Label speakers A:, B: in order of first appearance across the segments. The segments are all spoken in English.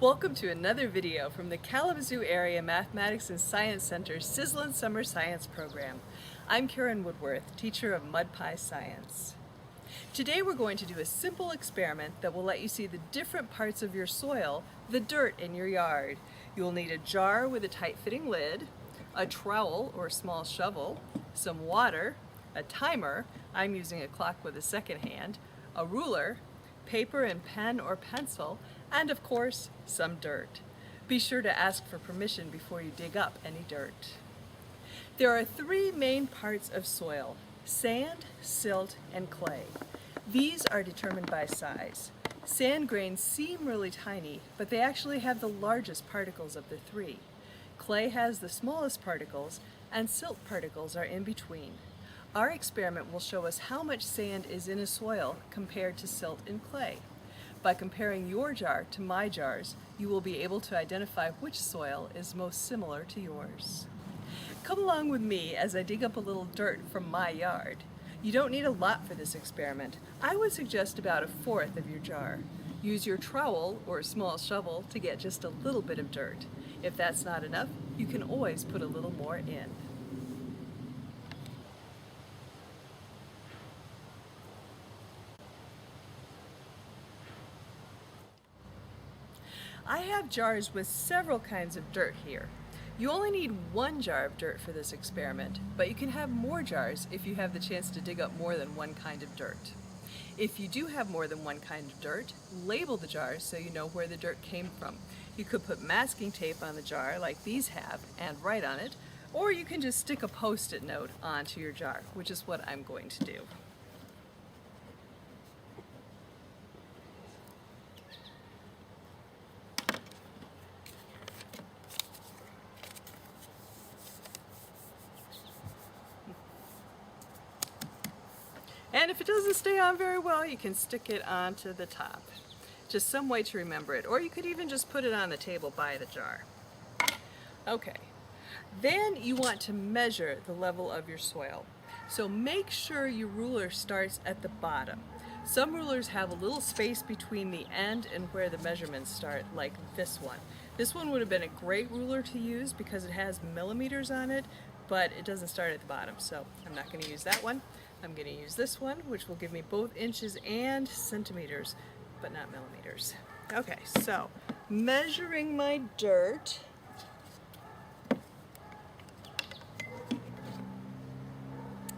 A: Welcome to another video from the Kalamazoo Area Mathematics and Science Center's Sizzlin Summer Science Program. I'm Karen Woodworth, teacher of Mudpie Science. Today we're going to do a simple experiment that will let you see the different parts of your soil, the dirt in your yard. You'll need a jar with a tight-fitting lid, a trowel or small shovel, some water, a timer, I'm using a clock with a second hand, a ruler, paper and pen or pencil, and of course, some dirt. Be sure to ask for permission before you dig up any dirt. There are three main parts of soil: sand, silt, and clay. These are determined by size. Sand grains seem really tiny, but they actually have the largest particles of the three. Clay has the smallest particles, and silt particles are in between. Our experiment will show us how much sand is in a soil compared to silt and clay. By comparing your jar to my jars, you will be able to identify which soil is most similar to yours. Come along with me as I dig up a little dirt from my yard. You don't need a lot for this experiment. I would suggest about 1/4 of your jar. Use your trowel or a small shovel to get just a little bit of dirt. If that's not enough, you can always put a little more in. I have jars with several kinds of dirt here. You only need one jar of dirt for this experiment, but you can have more jars if you have the chance to dig up more than one kind of dirt. If you do have more than one kind of dirt, label the jars so you know where the dirt came from. You could put masking tape on the jar like these have and write on it, or you can just stick a post-it note onto your jar, which is what I'm going to do. And if it doesn't stay on very well, you can stick it onto the top. Just some way to remember it. Or you could even just put it on the table by the jar. Okay. Then you want to measure the level of your soil. So make sure your ruler starts at the bottom. Some rulers have a little space between the end and where the measurements start, like this one. This one would have been a great ruler to use because it has millimeters on it, but it doesn't start at the bottom, so I'm not going to use that one. I'm going to use this one, which will give me both inches and centimeters, but not millimeters. Okay, so measuring my dirt.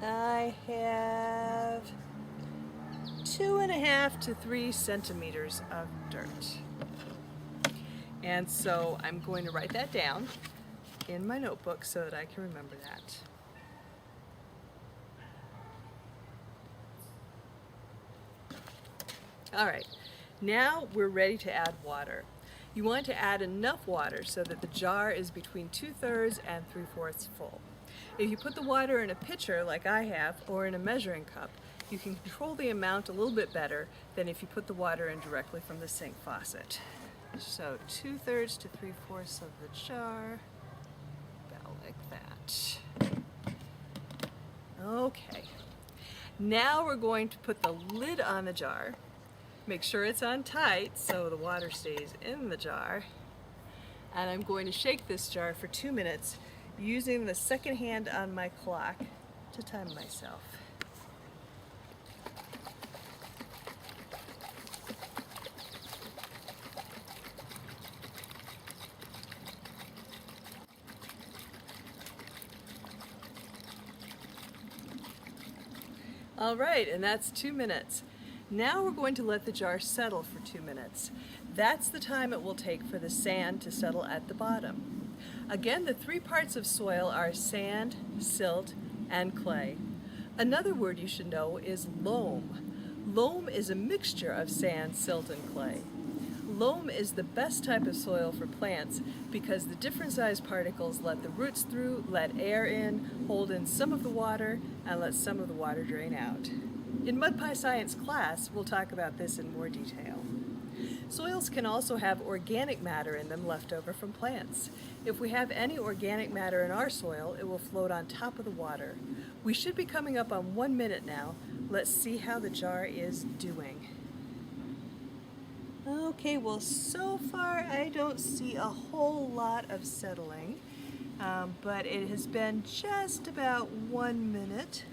A: I have 2.5 to 3 centimeters of dirt. And so I'm going to write that down in my notebook so that I can remember that. All right, now we're ready to add water. You want to add enough water so that the jar is between 2/3 and 3/4 full. If you put the water in a pitcher like I have, or in a measuring cup, you can control the amount a little bit better than if you put the water in directly from the sink faucet. So 2/3 to 3/4 of the jar, about like that. Okay, now we're going to put the lid on the jar. Make sure it's on tight so the water stays in the jar. And I'm going to shake this jar for 2 minutes using the second hand on my clock to time myself. All right, and that's 2 minutes. Now we're going to let the jar settle for 2 minutes. That's the time it will take for the sand to settle at the bottom. Again, the three parts of soil are sand, silt, and clay. Another word you should know is loam. Loam is a mixture of sand, silt, and clay. Loam is the best type of soil for plants because the different sized particles let the roots through, let air in, hold in some of the water, and let some of the water drain out. In Mudpie Science class, we'll talk about this in more detail. Soils can also have organic matter in them left over from plants. If we have any organic matter in our soil, it will float on top of the water. We should be coming up on 1 minute now. Let's see how the jar is doing. Okay, well, so far I don't see a whole lot of settling, but it has been just about 1 minute.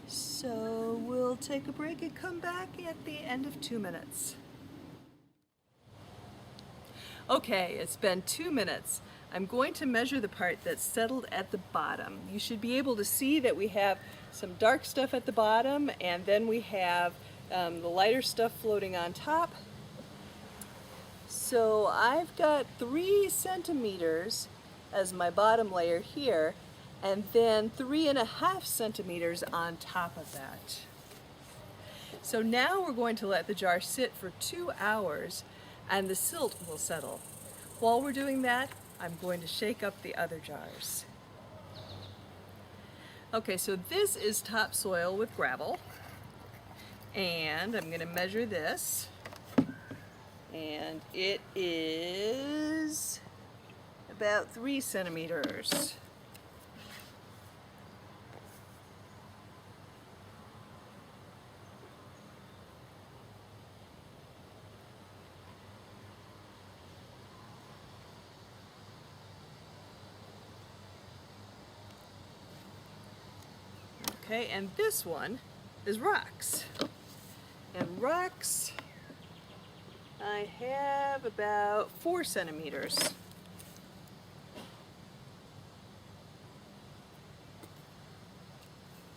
A: So we'll take a break and come back at the end of 2 minutes. Okay, it's been 2 minutes. I'm going to measure the part that's settled at the bottom. You should be able to see that we have some dark stuff at the bottom, and then we have the lighter stuff floating on top. So I've got 3 centimeters as my bottom layer here, and then 3.5 centimeters on top of that. So now we're going to let the jar sit for 2 hours and the silt will settle. While we're doing that, I'm going to shake up the other jars. Okay, so this is topsoil with gravel, and I'm going to measure this, and it is about 3 centimeters. Okay, and this one is rocks. And rocks, I have about 4 centimeters.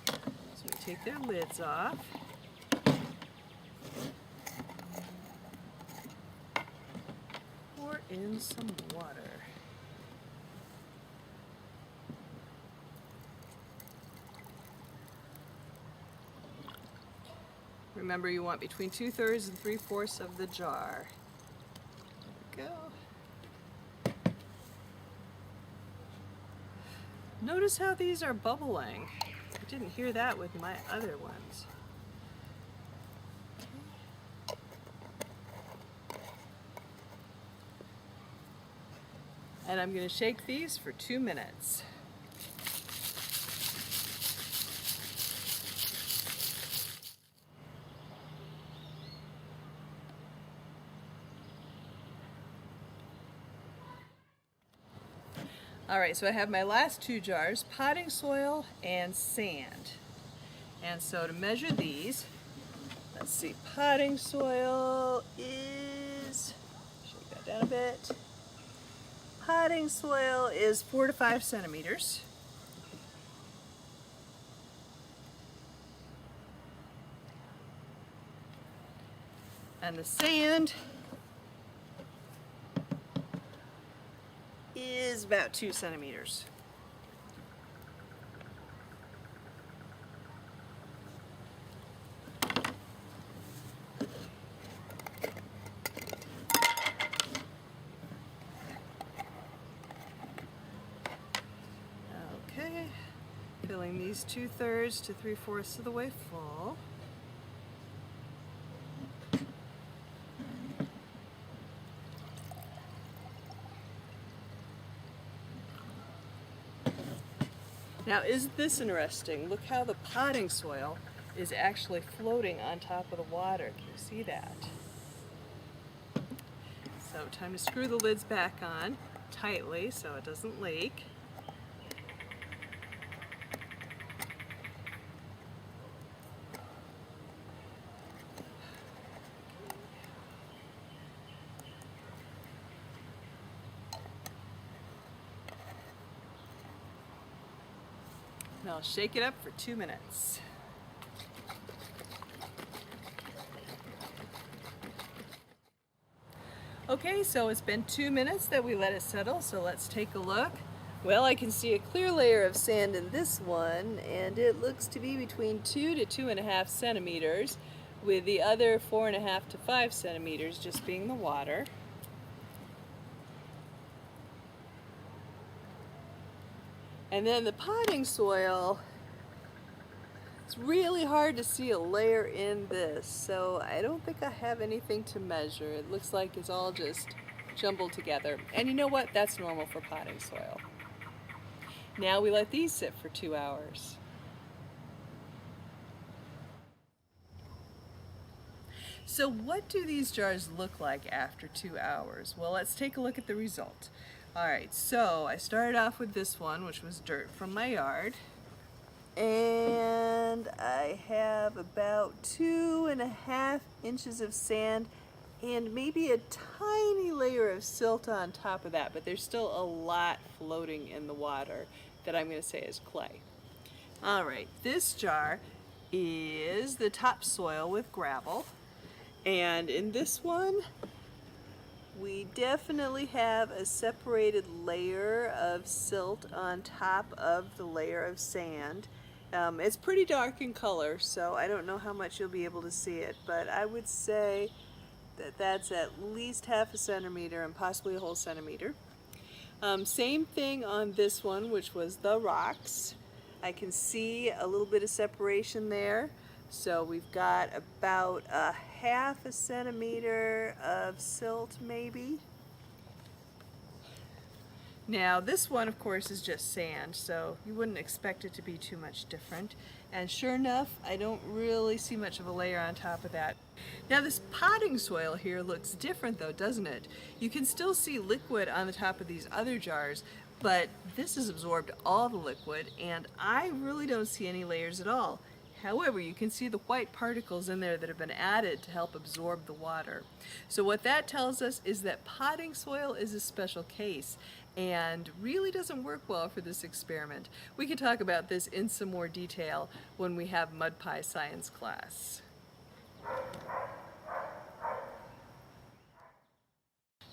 A: So we take their lids off. Pour in some water. Remember, you want between 2/3 and 3/4 of the jar. There we go. Notice how these are bubbling. I didn't hear that with my other ones. And I'm going to shake these for 2 minutes. All right, so I have my last 2 jars, potting soil and sand. And so to measure these, let's see, potting soil is, shake that down a bit. Potting soil is 4 to 5 centimeters. And the sand is about 2 centimeters. Okay, filling these 2/3 to 3/4 of the way full. Now, isn't this interesting? Look how the potting soil is actually floating on top of the water. Can you see that? So time to screw the lids back on tightly so it doesn't leak. And I'll shake it up for 2 minutes. Okay, so it's been 2 minutes that we let it settle, so let's take a look. Well, I can see a clear layer of sand in this one, and it looks to be between 2 to 2.5 centimeters, with the other 4.5 to 5 centimeters just being the water. And then the potting soil, it's really hard to see a layer in this, so I don't think I have anything to measure. It looks like it's all just jumbled together. And you know what? That's normal for potting soil. Now we let these sit for 2 hours. So what do these jars look like after 2 hours? Well, let's take a look at the result. Alright, so I started off with this one, which was dirt from my yard. And I have about 2.5 inches of sand and maybe a tiny layer of silt on top of that, but there's still a lot floating in the water that I'm going to say is clay. Alright, this jar is the topsoil with gravel, and in this one we definitely have a separated layer of silt on top of the layer of sand. It's pretty dark in color, so I don't know how much you'll be able to see it, but I would say that that's at least 1/2 centimeter and possibly a whole centimeter. Same thing on this one, which was the rocks. I can see a little bit of separation there. So we've got about 1/2 centimeter of silt maybe. Now this one of course is just sand, so you wouldn't expect it to be too much different. And sure enough, I don't really see much of a layer on top of that. Now this potting soil here looks different though, doesn't it? You can still see liquid on the top of these other jars, but this has absorbed all the liquid and I really don't see any layers at all. However, you can see the white particles in there that have been added to help absorb the water. So what that tells us is that potting soil is a special case and really doesn't work well for this experiment. We can talk about this in some more detail when we have Mudpie science class.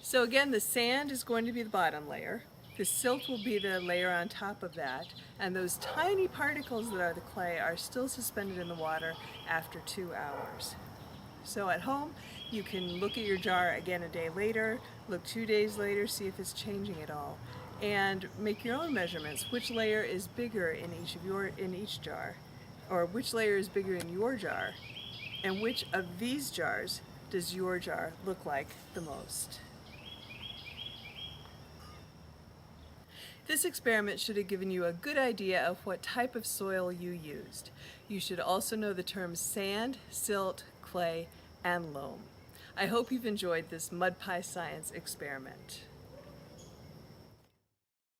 A: So again, the sand is going to be the bottom layer. The silt will be the layer on top of that, and those tiny particles that are the clay are still suspended in the water after 2 hours. So at home, you can look at your jar again a day later, look 2 days later, see if it's changing at all, and make your own measurements. Which layer is bigger in each jar, or which layer is bigger in your jar, and which of these jars does your jar look like the most? This experiment should have given you a good idea of what type of soil you used. You should also know the terms sand, silt, clay, and loam. I hope you've enjoyed this Mudpie science experiment.